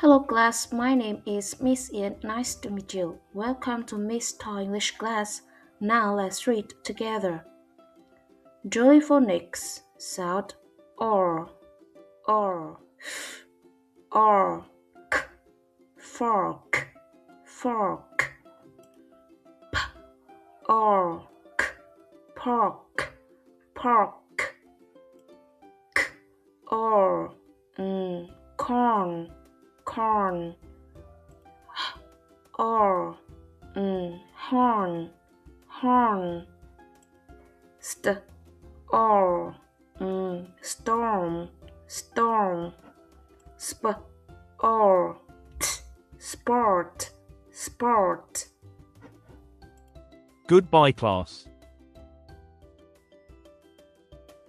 Hello class, my name is Miss Ian. Nice to meet you. Welcome to Miss Toy English class. Now let's read together. Jolly phonics sound or, k, fork, fork, ork, pork, pork, k, or, corn, corn, or, horn, horn, or, storm, storm, or, sport, sport. Goodbye, class.